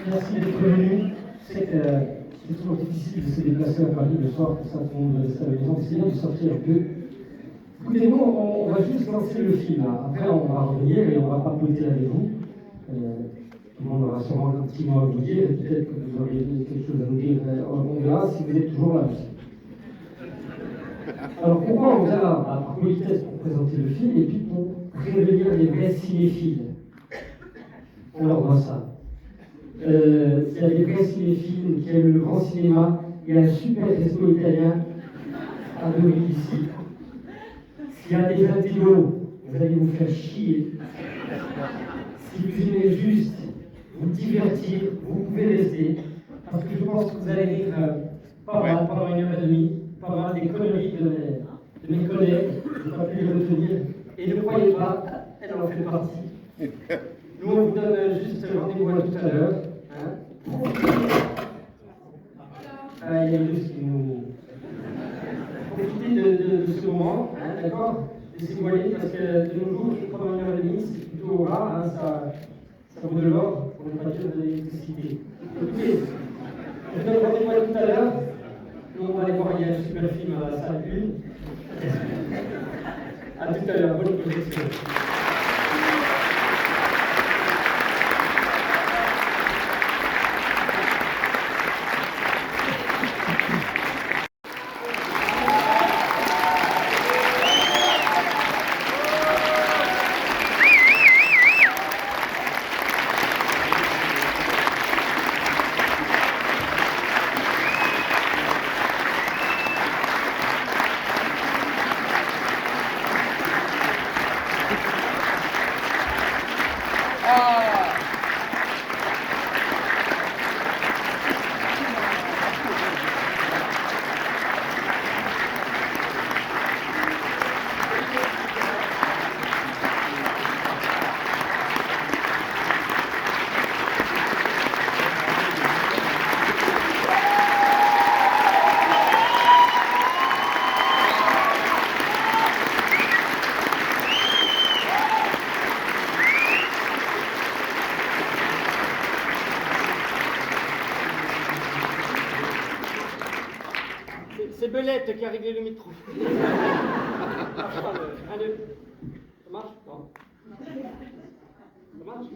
Merci d'être venu. Je sais que c'est toujours difficile de se déplacer à Paris le soir, pour ça tout le monde reste à la maison. C'est bien de sortir un peu. Écoutez, nous, on va juste lancer le film. Là. Après, on va revenir et on va papoter avec vous. Tout le monde aura sûrement un petit mot à vous dire. Peut-être que vous aurez quelque chose à nous dire. On verra si vous êtes toujours là aussi. Alors, pourquoi on vient là? Par politesse pour présenter le film et puis pour révéler les vrais cinéphiles. Alors, on voit ça. Il y a des vrais cinéphiles qui aiment le grand cinéma. Il y a un super resto italien à Deauville ici. S'il y a des intellos, vous allez vous faire chier. Si vous aimez juste vous divertir, vous pouvez rester. Parce que je pense que vous allez rire pas mal pendant 1h30, pas mal des conneries de mes collègues. Je n'ai pas pu les retenir. Et ne croyez pas, elle en fait partie. Nous, on vous donne juste rendez-vous à tout à l'heure. Il y a juste qui nous. Profitez de ce moment, d'accord? Laissez-vous aller parce que de nos jours, pendant 1h30, c'est plutôt rare, ça vaut de l'or pour ne pas dire de l'électricité. Écoutez, je vous donne rendez-vous à tout à l'heure. Nous, on va aller voir, il y a un super film à la salle 1. À tout à l'heure, bonne projection. C'est Belette qui a réglé le micro. Allez, ça marche? Non. Ça marche?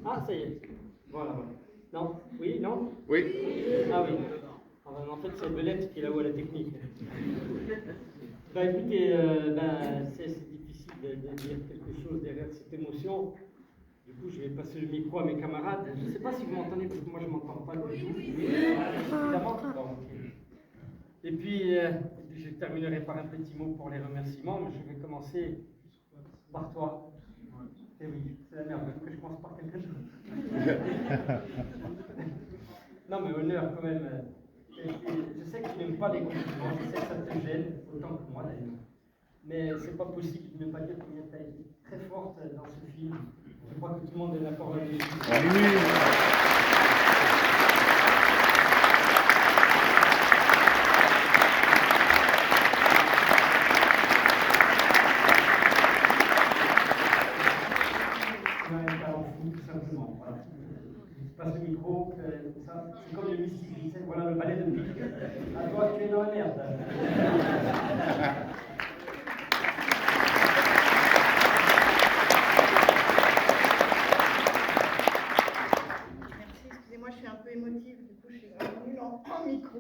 Ah, ça y est. Voilà. Non? Oui? Non? Oui. Ah oui. En fait, c'est Belette qui est là-haut à la technique. Écoutez, c'est difficile de dire quelque chose derrière cette émotion. Du coup, je vais passer le micro à mes camarades. Je ne sais pas si vous m'entendez, parce que moi, je ne m'entends pas du tout. Évidemment. Et puis, je terminerai par un petit mot pour les remerciements, mais je vais commencer par toi. Et oui, c'est la merde, que je commence par quelqu'un d'autre. Non, mais honneur quand même. Je sais que tu n'aimes pas les compliments, je sais que ça te gêne, autant que moi d'ailleurs. Mais c'est pas possible de ne pas dire combien tu as été très forte dans ce film. Je crois que tout le monde est d'accord avec ça. Tout simplement. Voilà. Je passe le micro, c'est comme le mystique, voilà le balai de pique. À toi, tu es dans la merde. Excusez-moi, je suis un peu émotive, du coup je suis nulle en micro.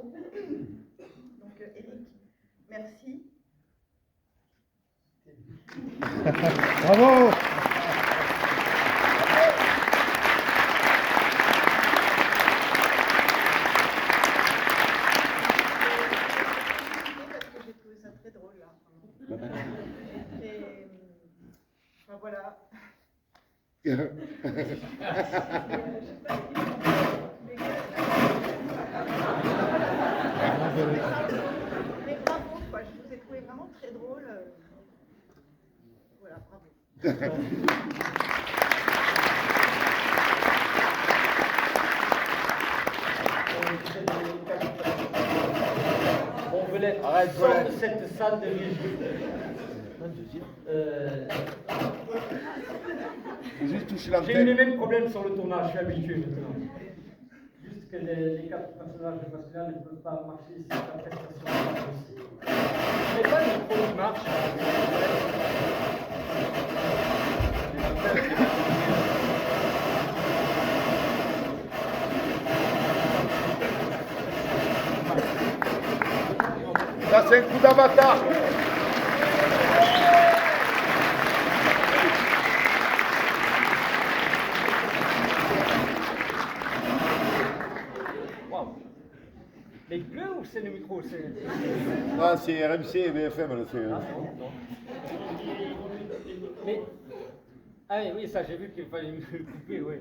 Donc Eric, merci. Bravo. Parce que j'ai trouvé ça très drôle là. Et enfin, voilà. Mais bravo, quoi. Je vous ai trouvé vraiment très drôle. Voilà, bravo. Bon, Belette, sors de cette salle de régie. Juste toucher J'ai eu l'antenne. les mêmes problèmes sur le tournage, je suis habitué maintenant. Juste que les 4 personnages masculins ne peuvent pas marcher si la prestation n'est pas possible. Ce n'est pas le micro qui marche. Ça, c'est un coup d'avatar. Waouh. Mais il pleut ou c'est le micro? Ah, c'est RMC et BFM. Là, Mais... Ah oui, ça j'ai vu qu'il fallait me couper, oui.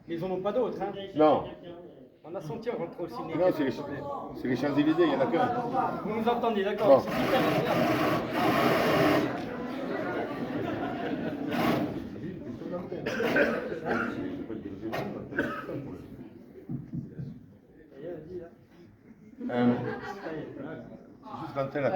Mais ils n'en ont pas d'autres, hein? Non. On a senti en rentrant au ciné. Non, c'est les Champs-Élysées, il n'y en a qu'un. Vous nous entendez, d'accord? Bon. C'est super, regarde. Juste l'antenne là.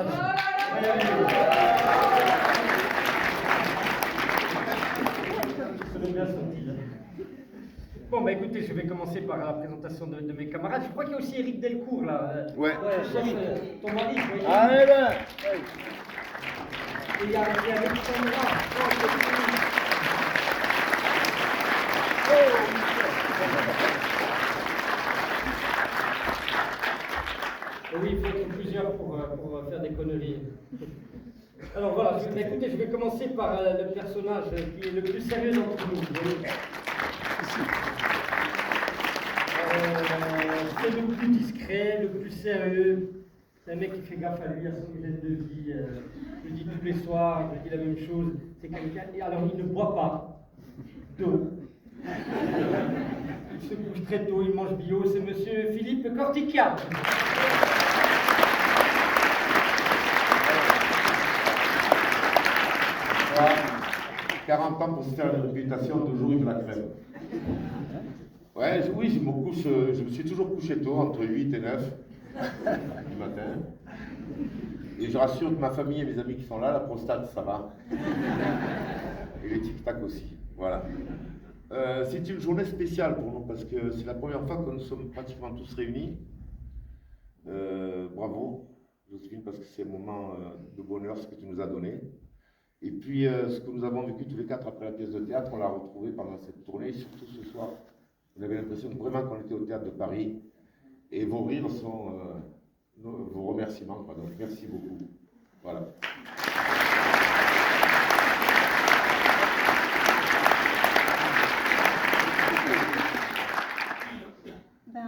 Bon, bah écoutez, je vais commencer par la présentation de mes camarades. Je crois qu'il y a aussi Eric Delcourt là. Ouais. Chef, ton mari. Oui. Allez là. Et il y a Alexandra. Oui, il faut être plusieurs pour faire des conneries. Alors voilà, écoutez, je vais commencer par le personnage qui est le plus sérieux d'entre nous. C'est le plus discret, le plus sérieux. C'est un mec qui fait gaffe à lui, à son hygiène de vie. Je le dis tous les soirs, je dis la même chose. C'est quelqu'un. Et alors, il ne boit pas d'eau. Il se couche très tôt, il mange bio. C'est monsieur Philippe Corticia. 40 ans pour se faire une réputation de jour de la crème. Ouais, oui, je me suis toujours couché tôt, entre 8 et 9 du matin. Et je rassure ma famille et mes amis qui sont là, la prostate, ça va. Et les tic-tac aussi, voilà. C'est une journée spéciale pour nous, parce que c'est la première fois que nous sommes pratiquement tous réunis. Bravo, Joséphine, parce que c'est un moment de bonheur, ce que tu nous as donné. Et puis, ce que nous avons vécu tous les quatre après la pièce de théâtre, on l'a retrouvé pendant cette tournée, et surtout ce soir. On avait l'impression vraiment qu'on était au Théâtre de Paris. Et vos rires sont vos remerciements. Quoi. Donc, merci beaucoup. Voilà.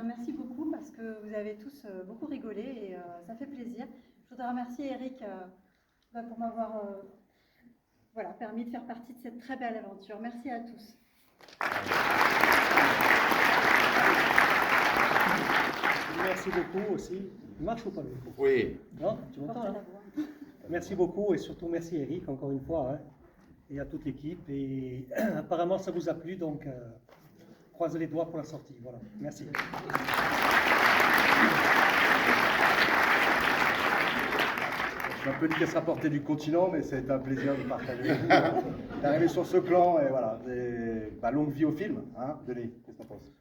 Merci beaucoup parce que vous avez tous beaucoup rigolé et ça fait plaisir. Je voudrais remercier Eric pour m'avoir permis de faire partie de cette très belle aventure. Merci à tous. Merci beaucoup aussi. Il marche ou pas le micro? Oui. Non, tu m'entends là? Merci beaucoup et surtout merci Eric encore une fois hein, et à toute l'équipe. Et apparemment ça vous a plu donc croisez les doigts pour la sortie. Voilà. Merci. Je suis un peu une caisse à portée du continent, mais c'est un plaisir de partager. D'arriver sur ce clan et voilà. Longue vie au film, hein, Denis, qu'est-ce que t'en penses?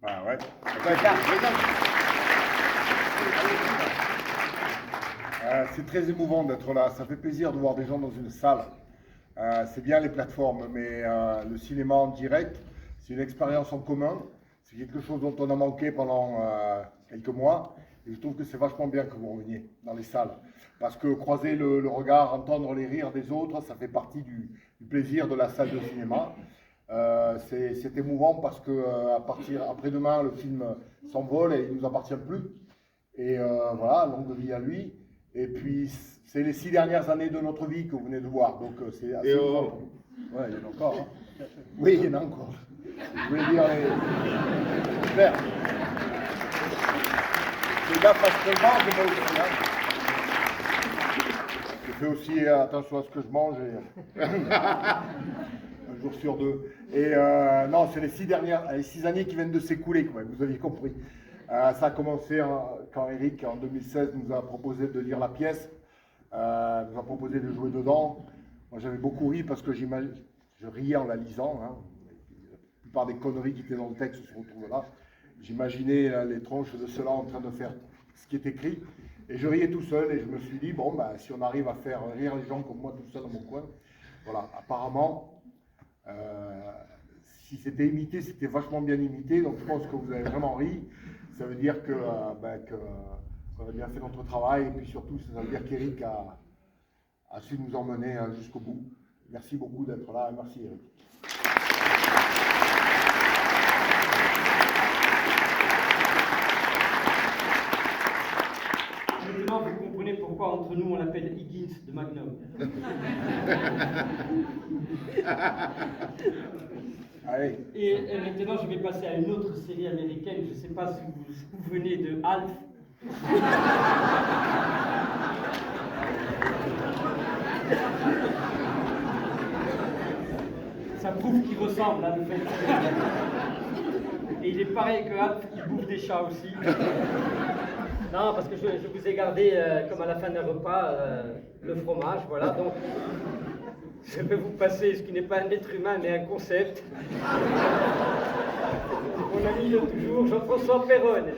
Bah ouais. C'est très émouvant d'être là. Ça fait plaisir de voir des gens dans une salle. C'est bien les plateformes, mais le cinéma en direct, c'est une expérience en commun. C'est quelque chose dont on a manqué pendant quelques mois. Et je trouve que c'est vachement bien que vous reveniez dans les salles. Parce que croiser le regard, entendre les rires des autres, ça fait partie du plaisir de la salle de cinéma. C'est émouvant parce que après-demain, le film s'envole et il ne nous appartient plus. Et voilà, longue vie à lui. Et puis, c'est les 6 dernières années de notre vie que vous venez de voir. Donc, c'est assez émouvant pour nous. Ouais, il y en a encore. Hein. Oui, il y en a encore. Je voulais dire les... Claire. Les gars passent très mal, je moi aussi. Hein. Je fais aussi attention à ce que je mange. Un jour sur 2. Et non, c'est les 6 années qui viennent de s'écouler, quand même, vous aviez compris. Ça a commencé quand Eric, en 2016, nous a proposé de lire la pièce. nous a proposé de jouer dedans. Moi, j'avais beaucoup ri parce que je riais en la lisant. Hein. La plupart des conneries qui étaient dans le texte se retrouvent là. J'imaginais les tronches de ceux-là en train de faire ce qui est écrit. Et je riais tout seul et je me suis dit, bon, bah, si on arrive à faire rire les gens comme moi tout seul dans mon coin, voilà, apparemment, si c'était imité, c'était vachement bien imité. Donc je pense que vous avez vraiment ri. Ça veut dire que, qu'on a bien fait notre travail. Et puis surtout, ça veut dire qu'Éric a su nous emmener jusqu'au bout. Merci beaucoup d'être là. Merci Éric. Maintenant, vous comprenez pourquoi entre nous on l'appelle Higgins de Magnum. Allez. Et maintenant, je vais passer à une autre série américaine. Je ne sais pas si vous vous souvenez de Alf. Ça prouve qu'il ressemble, hein, le fait. Et il est pareil que Alf, il bouffe des chats aussi. Non, parce que je vous ai gardé, comme à la fin d'un repas, le fromage, voilà. Donc, je vais vous passer ce qui n'est pas un être humain, mais un concept. Mon ami de toujours, Jean-François Perronne.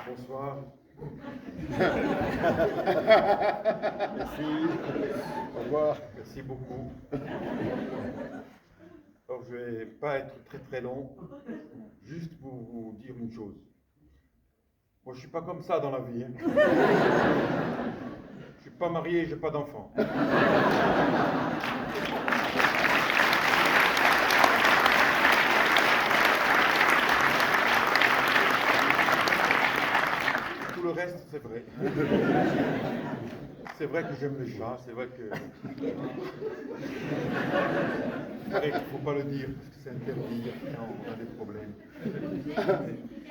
Bonsoir. Merci. Au revoir. Merci beaucoup. Alors, je ne vais pas être très long. Juste pour vous dire une chose. Moi, je ne suis pas comme ça dans la vie. Hein. Je ne suis pas marié, je n'ai pas d'enfant. Tout le reste, c'est vrai. C'est vrai que j'aime les chats, c'est vrai que... C'est vrai qu'il ne faut pas le dire, parce que c'est interdit quand on a des problèmes.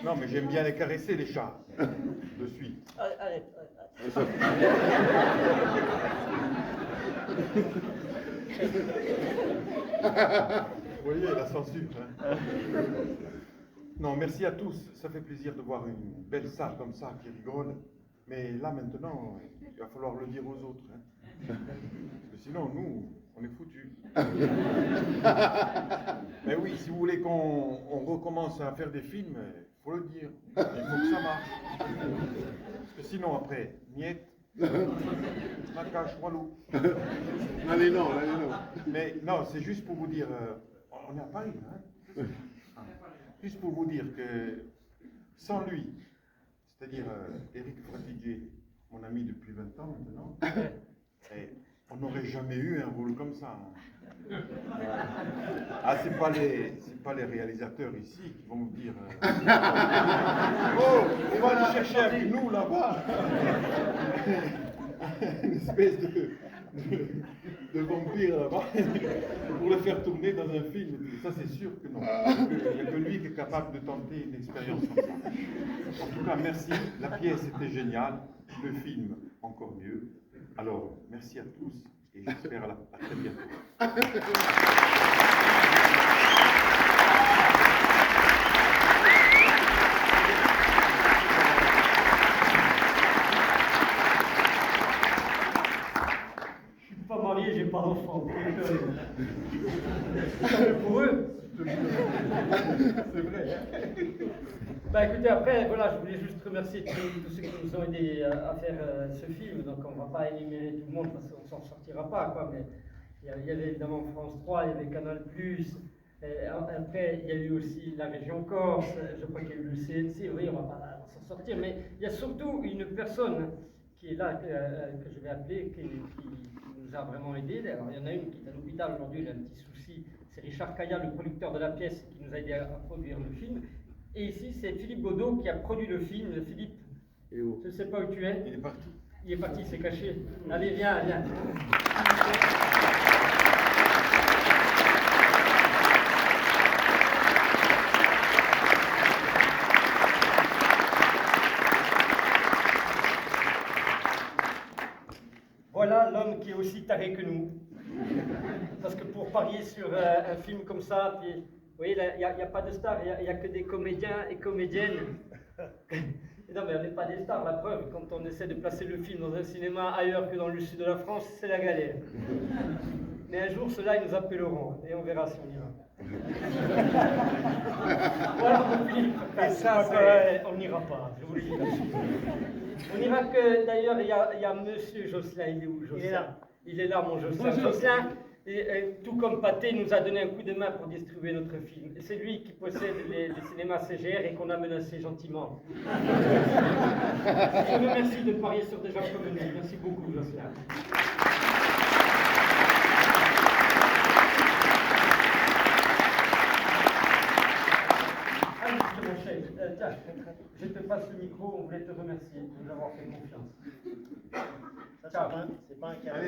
Non, mais j'aime bien les caresser, les chats, de suite. Allez. Vous voyez, la censure. Hein. Non, merci à tous. Ça fait plaisir de voir une belle salle comme ça qui rigole. Mais là, maintenant, il va falloir le dire aux autres. Hein. Parce que sinon, nous, on est foutus. Mais oui, si vous voulez qu'on recommence à faire des films, il faut le dire. Il faut que ça marche. Parce que sinon, après, niet, Nakash, Walou. Allez, non. Mais non, c'est juste pour vous dire, on est à Paris, hein. Juste pour vous dire que sans lui, c'est-à-dire Éric Fratigué, mon ami depuis 20 ans maintenant, on n'aurait jamais eu un rôle comme ça. Hein. Ah, c'est pas les réalisateurs ici qui vont me dire oh, on va aller chercher un nous là-bas. Une espèce de vampire là-bas pour le faire tourner dans un film. Ça, c'est sûr que non. Il n'y a que lui qui est capable de tenter une expérience comme ça. En tout cas, merci. La pièce était géniale. Le film, encore mieux. Alors, merci à tous et j'espère à très bientôt. J'ai pas d'enfant. Pour eux. C'est vrai. Bah écoutez, après, voilà, je voulais juste remercier tous ceux qui nous ont aidés à faire ce film. Donc on ne va pas énumérer tout le monde parce qu'on ne s'en sortira pas, quoi. Mais il y avait évidemment France 3, il y avait Canal+. Après, il y a eu aussi la région Corse, je crois qu'il y a eu le CNC, oui, on ne va pas s'en sortir. Mais il y a surtout une personne qui est là, que je vais appeler, qui nous a vraiment aidés. Alors, il y en a une qui est à l'hôpital aujourd'hui, elle a un petit souci. C'est Richard Caillat, le producteur de la pièce, qui nous a aidé à produire le film. Et ici, c'est Philippe Baudot qui a produit le film. Philippe, je ne sais pas où tu es. Il est parti. Il est parti, il s'est caché. Allez, viens. Voilà l'homme qui est aussi taré que nous. Parce que pour parier sur un film comme ça, puis voyez, il n'y a pas de stars, il n'y a que des comédiens et comédiennes. Non, mais on n'est pas des stars, la preuve, quand on essaie de placer le film dans un cinéma ailleurs que dans le sud de la France, c'est la galère. Mais un jour, ceux-là, ils nous appelleront, et on verra si on ira. Voilà, mon Philippe. Et ça, on n'ira pas, je vous le dis. On n'ira que, d'ailleurs, il y a Monsieur Josselin, il est où, Josselin? Il est là, mon Josselin. Josselin, tout comme Pathé, nous a donné un coup de main pour distribuer notre film. Et c'est lui qui possède les cinémas CGR et qu'on a menacé gentiment. Je vous remercie de parier sur des gens comme nous. Merci beaucoup, Josselin. Tiens, je te passe le micro, on voulait te remercier de nous avoir fait confiance. Ça, c'est pas un carré.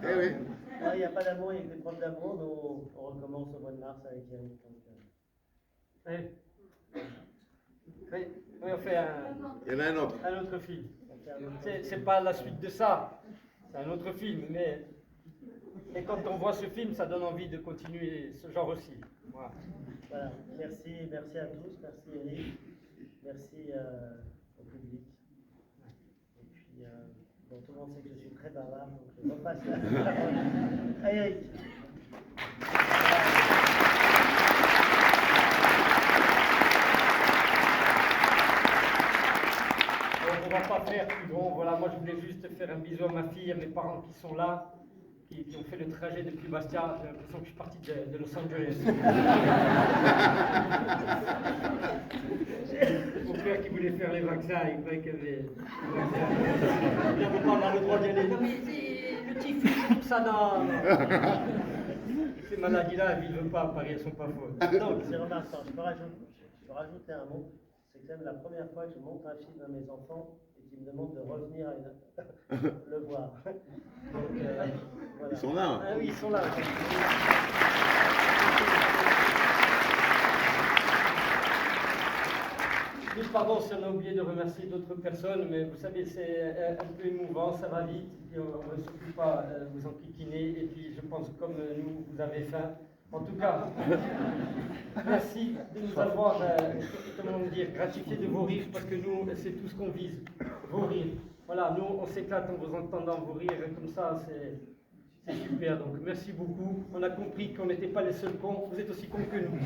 Eh oui. Il n'y a pas d'amour, il y a que des preuves d'amour, donc on recommence au mois de mars avec Eric. Oui, on fait Il y en a un autre. un autre film. C'est pas la suite de ça, c'est un autre film, mais et quand on voit ce film, ça donne envie de continuer ce genre aussi. Voilà. Voilà. Merci à tous, merci Eric, merci au public. Et puis, bon, tout le monde sait que je suis très bavard, donc je repasse la parole à Eric. On ne va pas faire plus grand. Voilà, moi je voulais juste faire un bisou à ma fille, à mes parents qui sont là, qui ont fait le trajet depuis Bastia. J'ai l'impression que je suis parti de Los Angeles. Mon père qui voulait faire les vaccins, il croyait qu'il y avait. On a le droit d'y aller. Non, mais c'est le typhus, ça non. Ces maladies-là, elles ne vivent pas à Paris, elles ne sont pas folles. Donc, c'est remarquant. Je peux rajouter un mot. C'est quand même la première fois que je montre un film à mes enfants et qu'ils me demandent de revenir le voir. Donc, voilà. Ils sont là. Ah oui, ils sont là. Juste pardon si on a oublié de remercier d'autres personnes, mais vous savez, c'est un peu émouvant, ça va vite, et on ne surtout pas vous enquiquiner, et puis je pense comme nous, vous avez faim. En tout cas, merci de nous avoir, comment dire, gratifié de vos rires, parce que nous, c'est tout ce qu'on vise, vos rires. Voilà, nous, on s'éclate en vous entendant vos rires, comme ça, c'est super. Donc, merci beaucoup. On a compris qu'on n'était pas les seuls cons, vous êtes aussi cons que nous.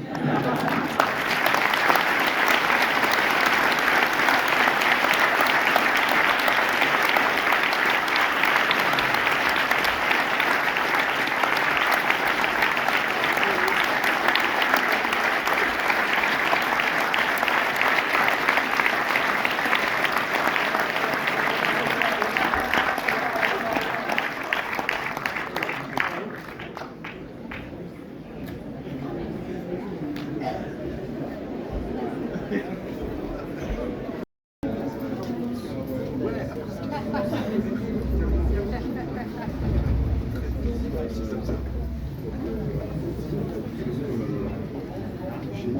J'ai